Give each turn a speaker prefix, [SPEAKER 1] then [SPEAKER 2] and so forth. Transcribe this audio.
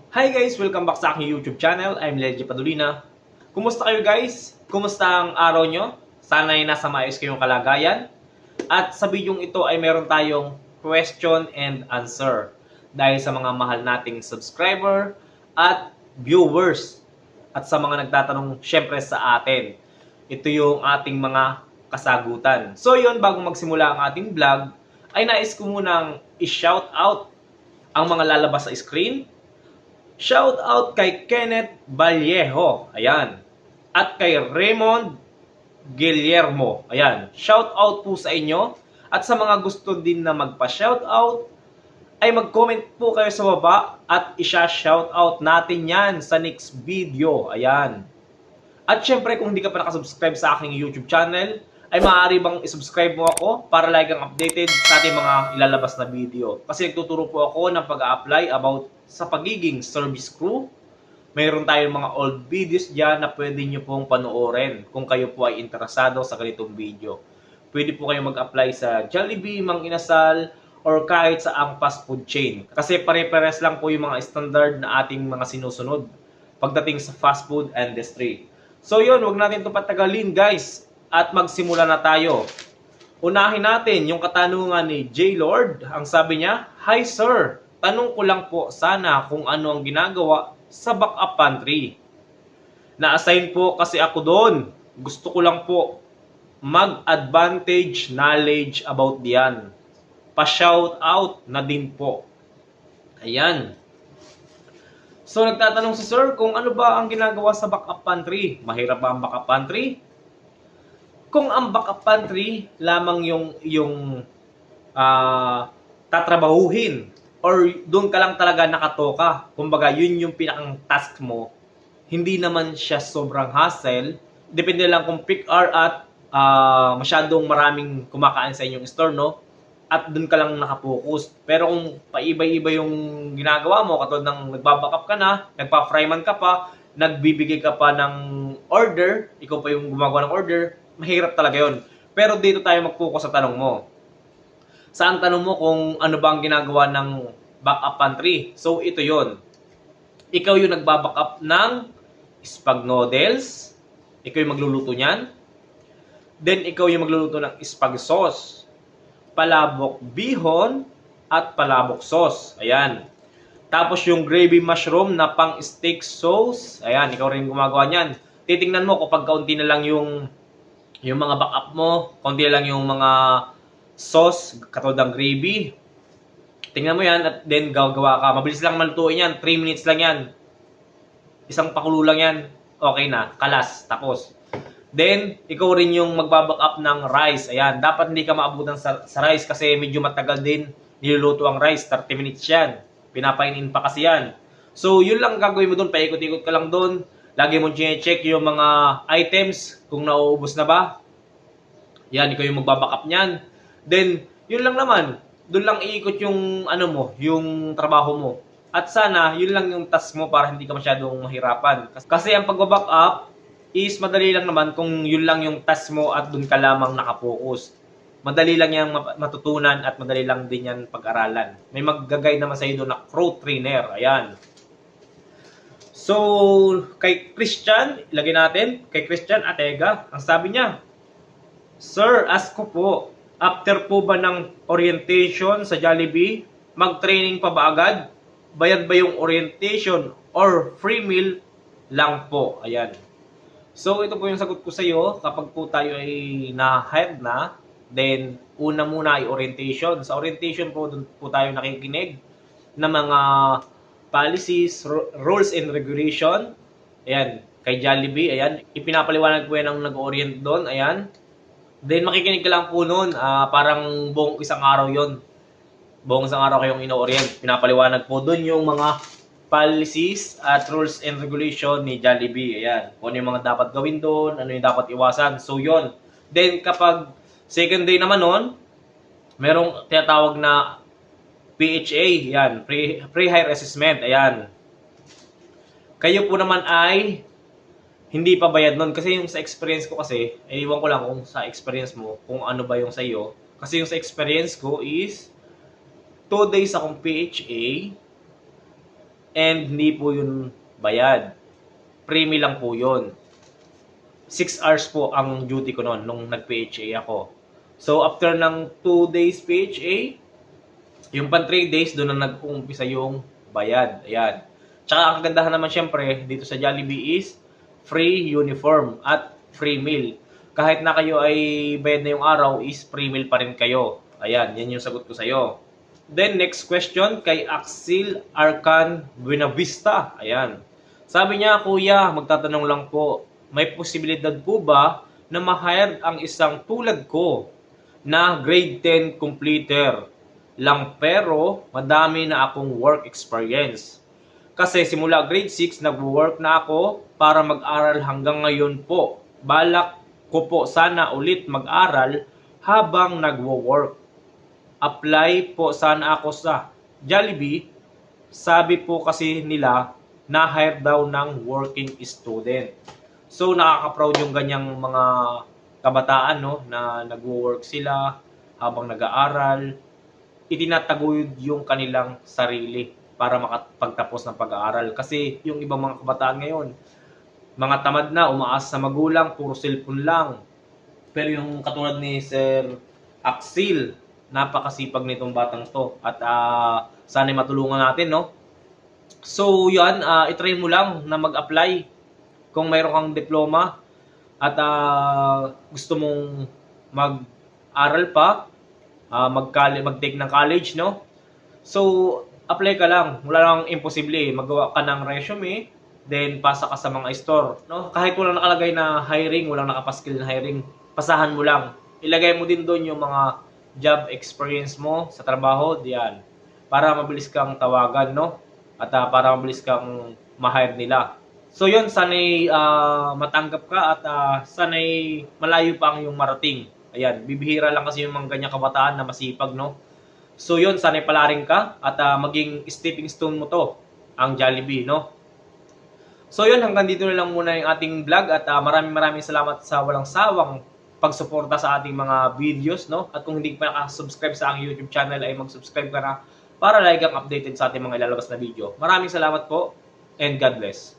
[SPEAKER 1] Hi guys! Welcome back sa aking YouTube channel. I'm Leji Padulina. Kumusta kayo guys? Kumusta ang araw nyo? Sana ay nasa maayos kayong kalagayan. At sa bidyong ito ay meron tayong question and answer. Dahil sa mga mahal nating subscriber at viewers. At sa mga nagtatanong syempre sa atin. Ito yung ating mga kasagutan. So yun, bago magsimula ang ating vlog, ay nais ko munang i-shout out ang mga lalabas sa screen. Shout out kay Kenneth Vallejo. Ayan. At kay Raymond Guillermo. Ayan. Shout out po sa inyo. At sa mga gusto din na magpa-shout out, ay mag-comment po kayo sa baba at isha-shout out natin yan sa next video. Ayan. At syempre, kung hindi ka pa nakasubscribe sa aking YouTube channel, ay maaari bang isubscribe mo ako para lagi kang updated sa ating mga ilalabas na video. Kasi nagtuturo po ako ng pag-a-apply about sa pagiging service crew. Mayroon tayong mga old videos dyan na pwede nyo pong panoorin kung kayo po ay interesado sa ganitong video. Pwede po kayong mag-apply sa Jollibee, Mang Inasal, or kahit sa ang fast food chain. Kasi pare-pares lang po yung mga standard na ating mga sinusunod pagdating sa fast food industry. So yun, wag natin ito patagalin guys. At magsimula na tayo. Unahin natin yung katanungan ni J. Lord. Ang sabi niya, "Hi sir, tanong ko lang po sana kung ano ang ginagawa sa backup pantry. Na-assign po kasi ako doon. Gusto ko lang po mag-advantage knowledge about diyan. Pa-shout out na din po." Ayan. So nagtatanong si sir kung ano ba ang ginagawa sa backup pantry. Mahirap ba ang backup pantry? Kung ang backup pantry lamang yung tatrabahuhin or doon ka lang talaga nakatoka, kumbaga yun yung pinakang task mo, hindi naman siya sobrang hassle. Depende lang kung pick R at masyadong maraming kumakain sa inyong store, no? At doon ka lang nakapokus. Pero kung paiba-iba yung ginagawa mo, katulad ng nagbabackup ka na, nagpa-fryman ka pa, nagbibigay ka pa ng order, ikaw pa yung gumagawa ng order, mahirap talaga yon. Pero dito tayo mag-focus sa tanong mo. Saan tanong mo kung ano ba ang ginagawa ng backup pantry? So ito yon. Ikaw yung nagbabackup ng spag noodles, ikaw yung magluluto niyan. Then ikaw yung magluluto ng spag sauce, palabok bihon, at palabok sauce. Ayan. Tapos yung gravy mushroom na pang steak sauce, ayan, ikaw rin gumagawa niyan. Titingnan mo kapag kaunti na lang yung mga backup mo, konti lang yung mga sauce, katulad ng gravy. Tingnan mo yan at then gagawa ka. Mabilis lang malutuin yan. 3 minutes lang yan. Isang pakulo lang yan. Okay na. Kalas. Tapos. Then, ikaw rin yung magbabackup ng rice. Ayan. Dapat hindi ka maabutan sa rice kasi medyo matagal din niluluto ang rice. 30 minutes yan. Pinapainin pa kasi yan. So, yun lang gagawin mo doon. Paikot-ikot ka lang doon. Lagi mo check yung mga items kung nauubos na ba. Yan, ikaw yung magbabackup niyan. Then, yun lang naman. Doon lang iikot yung ano mo, yung trabaho mo. At sana, yun lang yung task mo para hindi ka masyadong mahirapan. Kasi ang pagbabackup is madali lang naman kung yun lang yung task mo at doon ka lamang nakapokus. Madali lang yung matutunan at madali lang din yan pag-aralan. May mag-guide naman sa iyo doon na crew trainer. Ayan. So, kay Christian, ilagay natin, kay Christian Atega, ang sabi niya, "Sir, ask ko po, after po ba ng orientation sa Jollibee, mag-training pa ba agad? Bayad ba yung orientation or free meal lang po?" Ayan. So, ito po yung sagot ko sa iyo. Kapag po tayo ay na-hired na, then, una muna ay orientation. Sa orientation po, doon po tayo nakikinig ng mga policies, rules and regulation. Ayan, kay Jollibee, ayan. Ipinapaliwanag po yan ang nag-orient doon, ayan. Then makikinig ka lang po noon, parang buong isang araw yon. Buong isang araw kayong ino-orient. Pinapaliwanag po doon yung mga policies at rules and regulation ni Jollibee. Ayan, kung ano yung mga dapat gawin doon, ano yung dapat iwasan. So yon. Then kapag second day naman noon, merong tinatawag na PHA, yan, pre-hire assessment, ayan. Kayo po naman ay hindi pa bayad nun. Kasi yung sa experience ko kasi, iwan ko lang kung sa experience mo, kung ano ba yung sa iyo. Kasi yung sa experience ko is, 2 days akong PHA, And hindi po yun bayad. Premium lang po yun. 6 hours po ang duty ko noon nung nag-PHA ako. So, after ng 2 days PHA, yung pan 3 days, doon na nag-uumpisa yung bayad. Ayan. Tsaka ang kagandahan naman syempre dito sa Jollibee is free uniform at free meal. Kahit na kayo ay bayad na yung araw, is free meal pa rin kayo. Ayan, yan yung sagot ko sa'yo. Then, next question kay Axel Arcan Buenavista. Ayan. Sabi niya, Kuya, magtatanong lang po, may posibilidad po ba na ma-hire ang isang tulad ko na grade 10 completer lang pero madami na akong work experience? Kasi simula grade 6, nag-work na ako para mag-aral hanggang ngayon po. Balak ko po sana ulit mag-aral habang nagwo-work. Apply po sana ako sa Jollibee. Sabi po kasi nila na hire daw ng working student. So nakaka-proud yung ganyang mga kabataan, no, na nagwo-work sila habang nag-aaral. Itinataguyod yung kanilang sarili para makapagtapos ng pag-aaral. Kasi yung ibang mga kabataan ngayon, mga tamad na, umaasa sa magulang, puro cellphone lang. Pero yung katulad ni Sir Axel, napakasipag nitong batang to. At sana matulungan natin, no? So, yan, itry mo lang na mag-apply kung mayroon kang diploma at gusto mong mag-aral pa, mag-take ng college, no? So, apply ka lang. Wala lang imposible eh. Magawa ka ng resume, then pasa ka sa mga store, no? Kahit walang nakalagay na hiring, walang nakapaskil na hiring, pasahan mo lang. Ilagay mo din doon yung mga job experience mo sa trabaho, diyan. Para mabilis kang tawagan, no? At para mabilis kang ma-hire nila. So yun, sana'y matanggap ka at sana'y malayo pa ang iyong marating. Ayan, bibihira lang kasi yung mga ganyang kabataan na masipag, no? So yun, sana'y palaring ka at maging stepping stone mo to, ang Jollibee, no? So yun, hanggang dito na lang muna yung ating vlog at maraming salamat sa walang sawang pagsuporta sa ating mga videos, no? At kung hindi pa nakasubscribe sa aking YouTube channel ay mag-subscribe ka na para lagi kang updated sa ating mga ilalabas na video. Maraming salamat po and God bless.